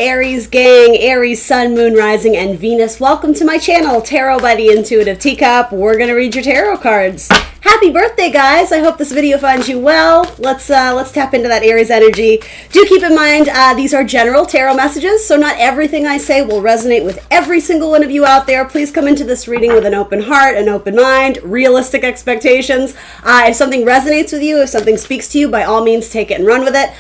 Aries gang, Aries Sun, Moon, Rising, and Venus. Welcome to my channel, Tarot by the Intuitive Teacup. We're going to read your tarot cards. Happy birthday, guys. I hope this video finds you well. Let's tap into that Aries energy. Do keep in mind, these are general tarot messages, so not everything I say will resonate with every single one of you out there. Please come into this reading with an open heart, an open mind, realistic expectations. If something resonates with you, if something speaks to you, by all means, take it and run with it.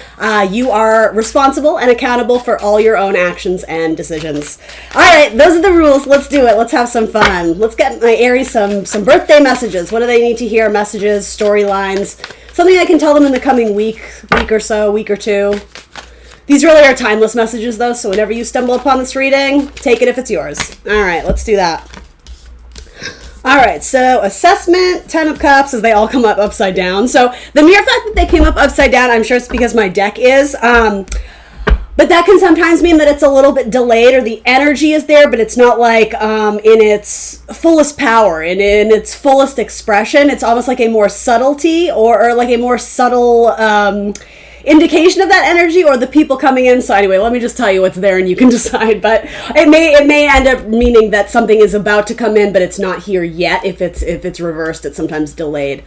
You are responsible and accountable for all your own actions and decisions. All right, those are the rules. Let's do it. Let's have some fun. Let's get my Aries some birthday messages. What do they need to hear? Messages, storylines, something I can tell them in the coming week or so, week or two. These really are timeless messages, though, so whenever you stumble upon this reading, take it if it's yours. All right, let's do that. All right, so assessment, 10 of Cups, as they all come up upside down. So the mere fact that they came up upside down, I'm sure it's because my deck is. But that can sometimes mean that it's a little bit delayed, or the energy is there, but it's not like in its fullest power, in its fullest expression. It's almost like a more subtlety or like a more subtle indication of that energy, or the people coming in. So anyway, let me just tell you what's there and you can decide. But it may end up meaning that something is about to come in, but it's not here yet. If it's reversed, it's sometimes delayed.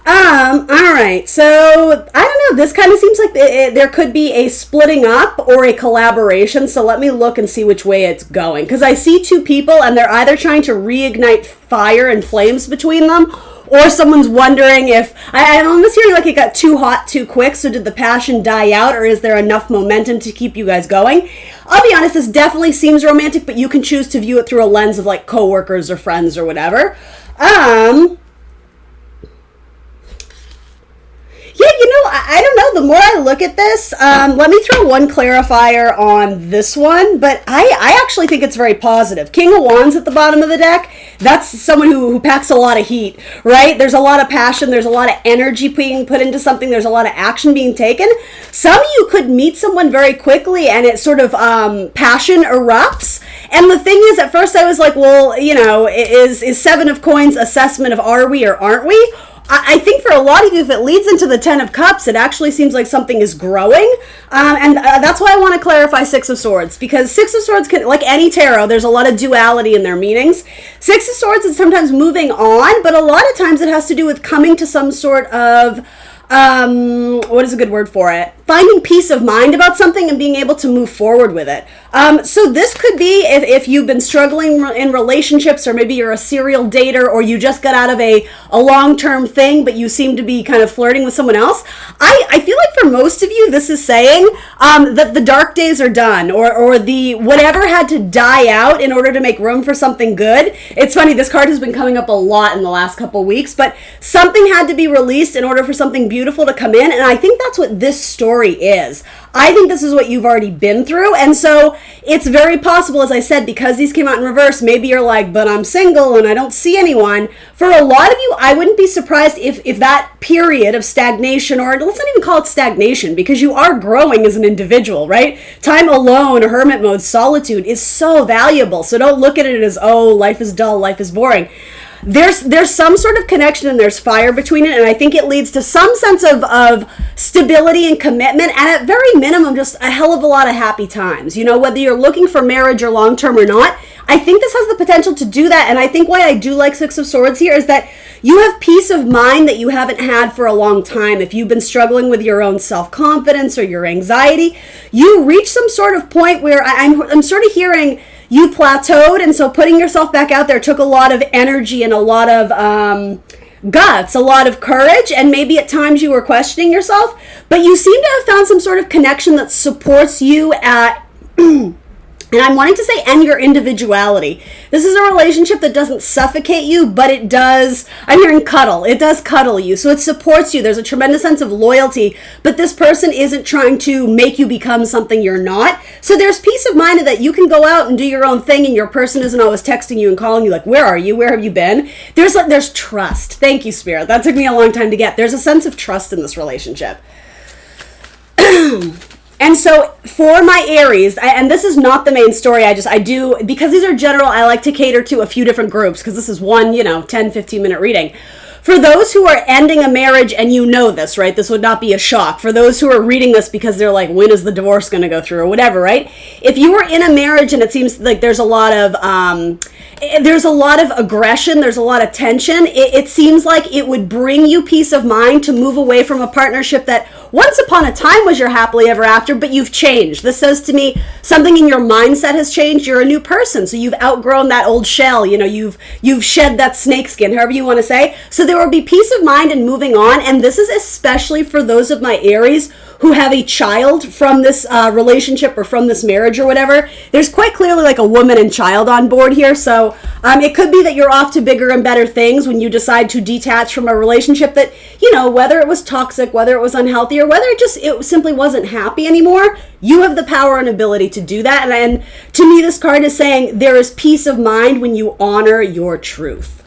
All right, so I don't know, this kind of seems like there could be a splitting up or a collaboration, so let me look and see which way it's going, because I see two people and they're either trying to reignite fire and flames between them, or someone's wondering if, I'm almost hearing like it got too hot too quick, so did the passion die out, or is there enough momentum to keep you guys going? I'll be honest, this definitely seems romantic, but you can choose to view it through a lens of like coworkers or friends or whatever. Yeah, you know, I don't know. The more I look at this, let me throw one clarifier on this one, but I actually think it's very positive. King of Wands at the bottom of the deck, that's someone who packs a lot of heat, right? There's a lot of passion. There's a lot of energy being put into something. There's a lot of action being taken. Some of you could meet someone very quickly and it sort of passion erupts. And the thing is, at first I was like, well, you know, is Seven of Coins assessment of are we or aren't we? I think for a lot of you, if it leads into the 10 of Cups, it actually seems like something is growing. And that's why I want to clarify Six of Swords, because Six of Swords, can, like any tarot, there's a lot of duality in their meanings. Six of Swords is sometimes moving on, but a lot of times it has to do with coming to some sort of, what is a good word for it? Finding peace of mind about something and being able to move forward with it. So this could be if you've been struggling in relationships, or maybe you're a serial dater, or you just got out of a long-term thing, but you seem to be kind of flirting with someone else. I feel like for most of you, this is saying that the dark days are done, or the whatever had to die out in order to make room for something good. It's funny, this card has been coming up a lot in the last couple weeks, but something had to be released in order for something beautiful to come in, and I think that's what this story is. I think this is what you've already been through, and so it's very possible, as I said, because these came out in reverse, maybe you're like, but I'm single and I don't see anyone. For a lot of you, I wouldn't be surprised if that period of stagnation, or let's not even call it stagnation, because you are growing as an individual, right? Time alone, hermit mode, solitude is so valuable, so don't look at it as, oh, life is dull, life is boring. There's some sort of connection and there's fire between it, and I think it leads to some sense of stability and commitment, and at very minimum, just a hell of a lot of happy times. You know, whether you're looking for marriage or long-term or not, I think this has the potential to do that, and I think why I do like Six of Swords here is that you have peace of mind that you haven't had for a long time. If you've been struggling with your own self-confidence or your anxiety, you reach some sort of point where I'm sort of hearing you plateaued, and so putting yourself back out there took a lot of energy and a lot of guts, a lot of courage, and maybe at times you were questioning yourself, but you seem to have found some sort of connection that supports you at and I'm wanting to say, and your individuality. This is a relationship that doesn't suffocate you, but it does, I'm hearing cuddle. It does cuddle you. So it supports you. There's a tremendous sense of loyalty, but this person isn't trying to make you become something you're not. So there's peace of mind that you can go out and do your own thing, and your person isn't always texting you and calling you like, where are you? Where have you been? There's trust. Thank you, Spirit. That took me a long time to get. There's a sense of trust in this relationship. And so for my Aries, and this is not the main story, I do, because these are general, I like to cater to a few different groups, because this is one, 10, 15 minute reading. for those who are ending a marriage, and you know this, right? This would not be a shock. For those who are reading this because they're like, when is the divorce going to go through or whatever, right? If you were in a marriage and it seems like there's a lot of aggression, there's a lot of tension, it seems like it would bring you peace of mind to move away from a partnership that once upon a time was your happily ever after, but you've changed. This says to me something in your mindset has changed. You're a new person, so you've outgrown that old shell. You know, you've shed that snake skin, however you want to say. So there will be peace of mind and moving on, and this is especially for those of my Aries who have a child from this relationship or from this marriage or whatever. There's quite clearly like a woman and child on board here, so it could be that you're off to bigger and better things when you decide to detach from a relationship that, you know, whether it was toxic, whether it was unhealthy, or whether it simply wasn't happy anymore. You have the power and ability to do that, and to me this card is saying there is peace of mind when you honor your truth.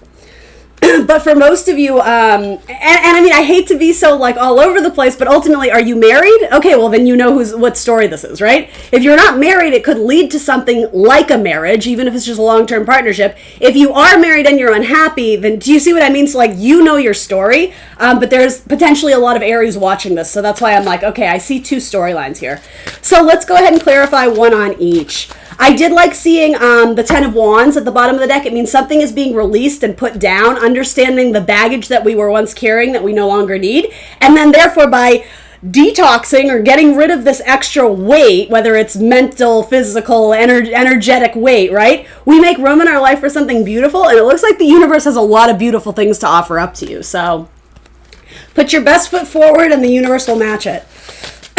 But for most of you, and I mean, I hate to be so like all over the place, but ultimately, are you married? Okay, well then you know what story this is, right? If you're not married, it could lead to something like a marriage, even if it's just a long-term partnership. If you are married and you're unhappy, then do you see what I mean? So like, you know your story, but there's potentially a lot of Aries watching this, so that's why I'm like, okay, I see two storylines here. So let's go ahead and clarify one on each. I did like seeing the Ten of Wands at the bottom of the deck. It means something is being released and put down, understanding the baggage that we were once carrying that we no longer need. And then therefore by detoxing or getting rid of this extra weight, whether it's mental, physical, energetic weight, right? We make room in our life for something beautiful, and it looks like the universe has a lot of beautiful things to offer up to you. So put your best foot forward and the universe will match it.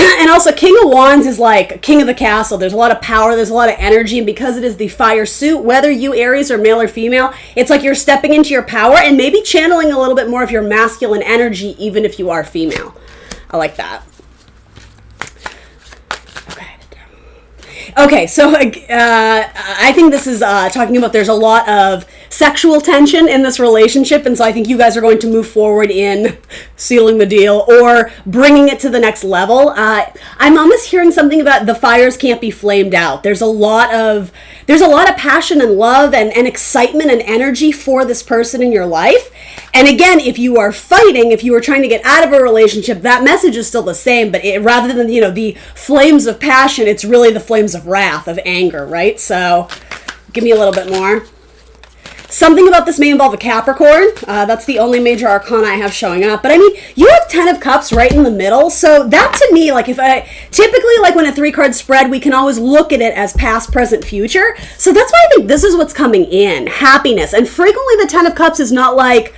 And also, King of Wands is like king of the castle. There's a lot of power, there's a lot of energy, and because it is the fire suit, whether you Aries are male or female, it's like you're stepping into your power and maybe channeling a little bit more of your masculine energy, even if you are female. I like that. Okay, so I think this is talking about there's a lot of sexual tension in this relationship, and so I think you guys are going to move forward in sealing the deal or bringing it to the next level. I'm almost hearing something about the fires can't be flamed out. There's a lot of passion and love and excitement and energy for this person in your life. And again, if you are fighting, if you are trying to get out of a relationship, that message is still the same, but rather than, you know, the flames of passion, it's really the flames of wrath, of anger, right? So give me a little bit more. Something about this may involve a Capricorn. That's the only major arcana I have showing up. But I mean, you have 10 of Cups right in the middle. So that to me, like typically like when a 3-card spread, we can always look at it as past, present, future. So that's why I think this is what's coming in. Happiness. And frequently the 10 of Cups is not like,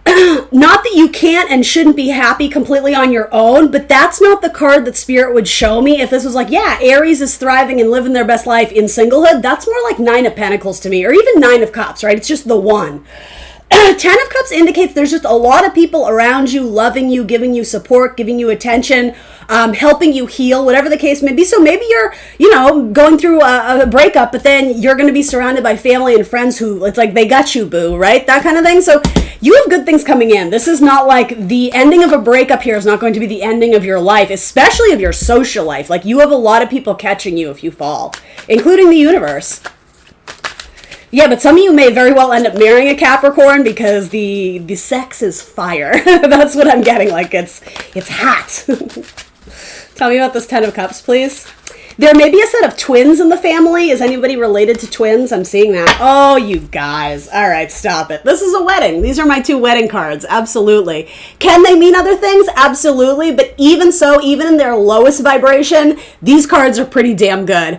not that you can't and shouldn't be happy completely on your own, but that's not the card that Spirit would show me. If this was like, yeah, Aries is thriving and living their best life in singlehood, that's more like 9 of Pentacles to me, or even 9 of Cups, right? It's just the one. 10 of Cups indicates there's just a lot of people around you, loving you, giving you support, giving you attention, helping you heal, whatever the case may be. So maybe you're, you know, going through a breakup, but then you're going to be surrounded by family and friends who, it's like, they got you, boo, right? That kind of thing. So you have good things coming in. This is not like the ending of a breakup here is not going to be the ending of your life, especially of your social life. Like, you have a lot of people catching you if you fall, including the universe. Yeah, but some of you may very well end up marrying a Capricorn because the sex is fire. That's what I'm getting. Like, it's hot. Tell me about this 10 of Cups, please. There may be a set of twins in the family. Is anybody related to twins? I'm seeing that. Oh, you guys. All right, stop it. This is a wedding. These are my 2 wedding cards. Absolutely. Can they mean other things? Absolutely. But even so, even in their lowest vibration, these cards are pretty damn good.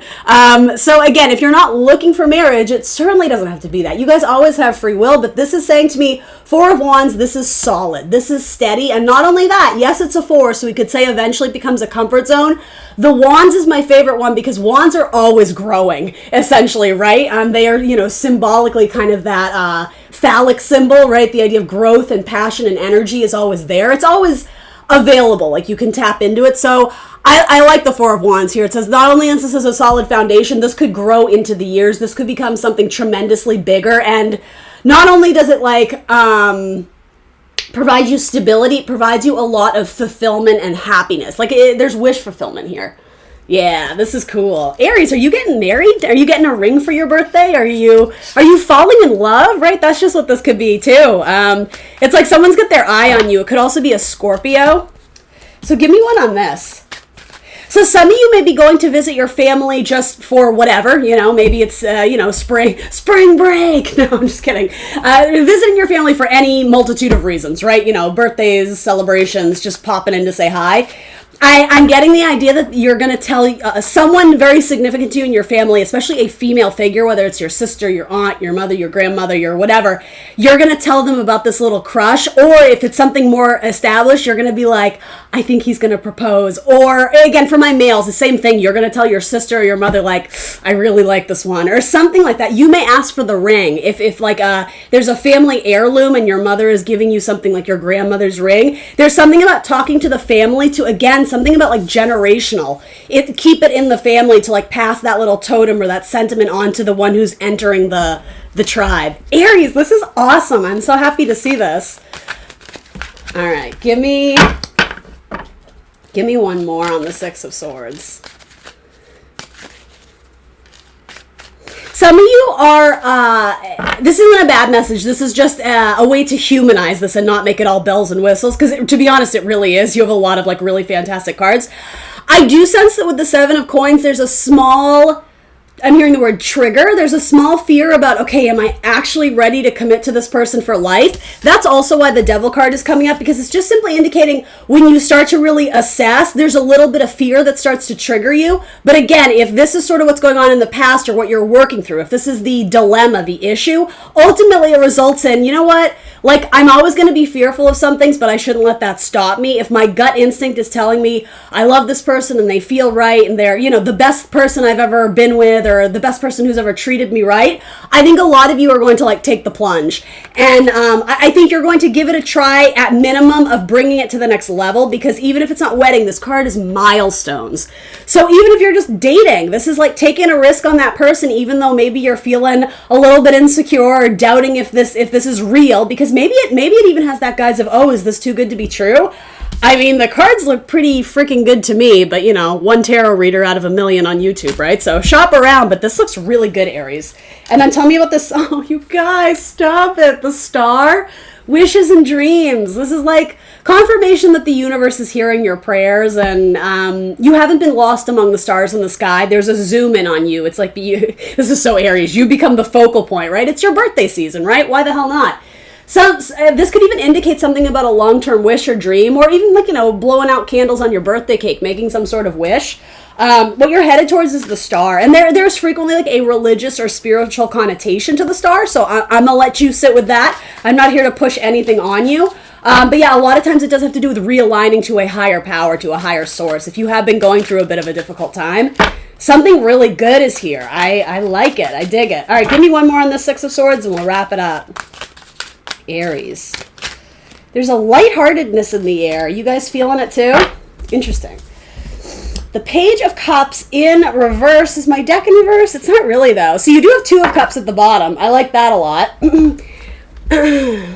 So again, if you're not looking for marriage, it certainly doesn't have to be that. You guys always have free will, but this is saying to me, 4 of Wands, this is solid. This is steady. And not only that, yes, it's a 4, so we could say eventually it becomes a comfort zone. The Wands is my favorite one because Wands are always growing, essentially, right? They are, you know, symbolically kind of that phallic symbol, right? The idea of growth and passion and energy is always there. It's always available, like you can tap into it. So I like the 4 of Wands here. It says not only is this a solid foundation, this could grow into the years. This could become something tremendously bigger. And not only does it like provide you stability, it provides you a lot of fulfillment and happiness. Like there's wish fulfillment here. Yeah, this is cool. Aries, are you getting married? Are you getting a ring for your birthday? Are you falling in love? Right? That's just what this could be too. It's like someone's got their eye on you. It could also be a Scorpio. So give me one on this. So some of you may be going to visit your family just for whatever, maybe it's, spring break. No, I'm just kidding. Visiting your family for any multitude of reasons, right? Birthdays, celebrations, just popping in to say hi. I'm getting the idea that you're going to tell someone very significant to you in your family, especially a female figure, whether it's your sister, your aunt, your mother, your grandmother, your whatever, you're going to tell them about this little crush. Or if it's something more established, you're going to be like, I think he's going to propose. Or again, for my males, the same thing. You're going to tell your sister or your mother, like, I really like this one, or something like that. You may ask for the ring. If like there's a family heirloom and your mother is giving you something like your grandmother's ring, there's something about talking to the family to, again, something about like generational. Keep it in the family to like pass that little totem or that sentiment on to the one who's entering the tribe. Aries, this is awesome. I'm so happy to see this. All right, give me one more on the Six of Swords. Some of you are, this isn't a bad message. This is just a way to humanize this and not make it all bells and whistles. Because to be honest, it really is. You have a lot of like really fantastic cards. I do sense that with the Seven of Coins, there's a small, I'm hearing the word trigger. There's a small fear about, okay, am I actually ready to commit to this person for life? That's also why the Devil card is coming up, because it's just simply indicating when you start to really assess, there's a little bit of fear that starts to trigger you. But again, if this is sort of what's going on in the past or what you're working through, if this is the dilemma, the issue, ultimately it results in, you know what? Like, I'm always going to be fearful of some things, but I shouldn't let that stop me. If my gut instinct is telling me I love this person and they feel right and they're, the best person I've ever been with or the best person who's ever treated me right, I think a lot of you are going to like take the plunge. And I think you're going to give it a try at minimum of bringing it to the next level, because even if it's not wedding, this card is milestones. So even if you're just dating, this is like taking a risk on that person, even though maybe you're feeling a little bit insecure or doubting if this is real, because maybe it even has that guise of, oh, is this too good to be true? I mean, the cards look pretty freaking good to me, but one tarot reader out of 1 million on YouTube, right? So shop around, but this looks really good, Aries. And then tell me about this. Oh, you guys, stop it. The star, wishes and dreams. This is like confirmation that the universe is hearing your prayers, and you haven't been lost among the stars in the sky. There's a zoom in on you. It's like, this is so Aries. You become the focal point, right? It's your birthday season, right? Why the hell not? So this could even indicate something about a long-term wish or dream, or even like, blowing out candles on your birthday cake, making some sort of wish. What you're headed towards is the star. And there's frequently like a religious or spiritual connotation to the star. So I'm going to let you sit with that. I'm not here to push anything on you. But yeah, a lot of times it does have to do with realigning to a higher power, to a higher source. If you have been going through a bit of a difficult time, something really good is here. I like it. I dig it. All right, give me one more on the Six of Swords and we'll wrap it up. Aries. There's a lightheartedness in the air. You guys feeling it too? Interesting. The Page of Cups in reverse. Is my deck in reverse? It's not really, though. So you do have Two of Cups at the bottom. I like that a lot.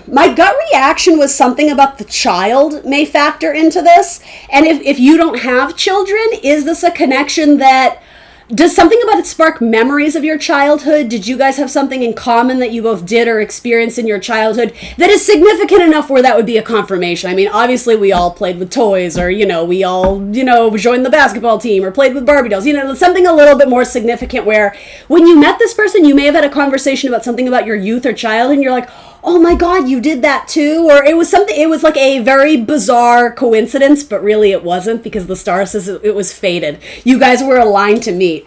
My gut reaction was something about the child may factor into this. And if you don't have children, is this a connection that... Does something about it spark memories of your childhood? Did you guys have something in common that you both did or experienced in your childhood that is significant enough where that would be a confirmation? I mean, obviously we all played with toys, or, we all, joined the basketball team or played with Barbie dolls, something a little bit more significant where when you met this person, you may have had a conversation about something about your youth or childhood and you're like, oh my God, you did that too? Or it was like a very bizarre coincidence, but really it wasn't, because the star says it was fated. You guys were aligned to meet.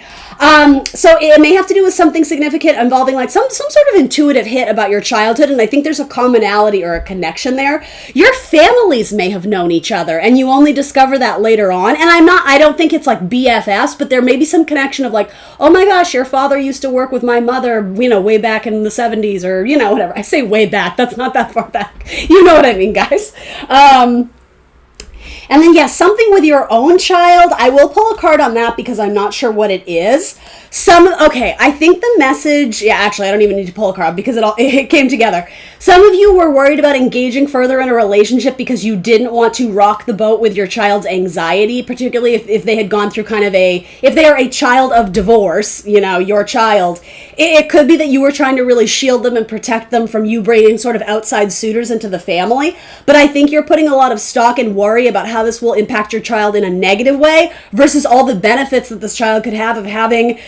So it may have to do with something significant involving like some sort of intuitive hit about your childhood, and I think there's a commonality or a connection there. Your families may have known each other, and you only discover that later on. And I don't think it's like BFFs, but there may be some connection of like, oh my gosh, your father used to work with my mother, way back in the 70s, or, whatever. I say way back, that's not that far back. You know what I mean, guys. And then, something with your own child. I will pull a card on that because I'm not sure what it is. I think the message, actually, I don't even need to pull a card because it came together. Some of you were worried about engaging further in a relationship because you didn't want to rock the boat with your child's anxiety, particularly if they had gone through if they are a child of divorce, your child. It could be that you were trying to really shield them and protect them from you bringing sort of outside suitors into the family. But I think you're putting a lot of stock and worry about how this will impact your child in a negative way versus all the benefits that this child could have of having,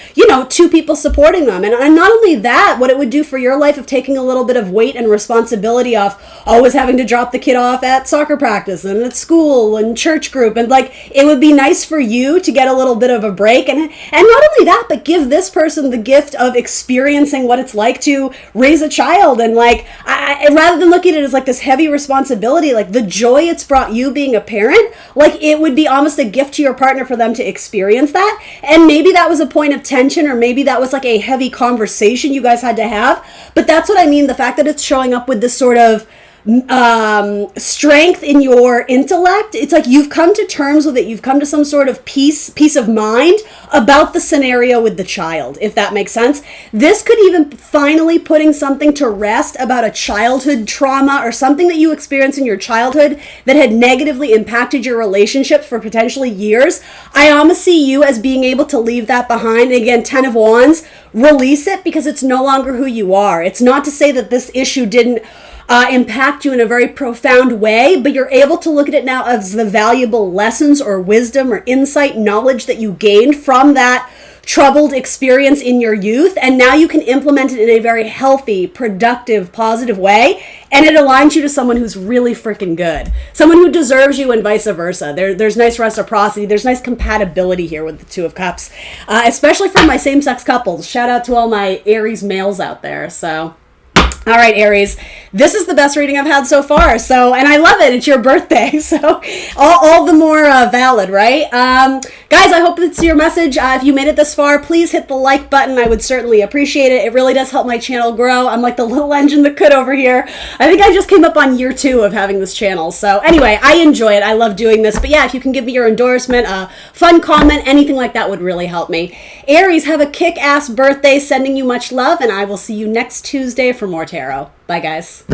two people supporting them. And not only that, what it would do for your life of taking a little bit of weight and responsibility off always having to drop the kid off at soccer practice and at school and church group, and it would be nice for you to get a little bit of a break, and not only that, but give this person the gift of experiencing what it's like to raise a child. And rather than looking at it as this heavy responsibility, the joy it's brought you being a parent, it would be almost a gift to your partner for them to experience that. And maybe that was a point of tension, or maybe that was a heavy conversation you guys had to have, but that's what I mean. The fact that it's showing up with this sort of strength in your intellect, it's you've come to terms with it. You've come to some sort of peace of mind about the scenario with the child, if that makes sense. This could even finally putting something to rest about a childhood trauma or something that you experienced in your childhood that had negatively impacted your relationship for potentially years. I almost see you as being able to leave that behind. And again, 10 of Wands, release it because it's no longer who you are. It's not to say that this issue didn't impact you in a very profound way, but you're able to look at it now as the valuable lessons or wisdom or insight, knowledge that you gained from that troubled experience in your youth, and now you can implement it in a very healthy, productive, positive way, and it aligns you to someone who's really freaking good, someone who deserves you, and vice versa. There's nice reciprocity, there's nice compatibility here with the Two of Cups, especially for my same-sex couples. Shout out to all my Aries males out there. So all right, Aries, this is the best reading I've had so far. And I love it. It's your birthday, so all the more valid, right? Guys, I hope it's your message. If you made it this far, please hit the like button. I would certainly appreciate it. It really does help my channel grow. I'm like the little engine that could over here. I think I just came up on year 2 of having this channel. So anyway, I enjoy it. I love doing this. But yeah, if you can give me your endorsement, fun comment, anything like that would really help me. Aries, have a kick-ass birthday. Sending you much love, and I will see you next Tuesday for more tarot. Bye, guys.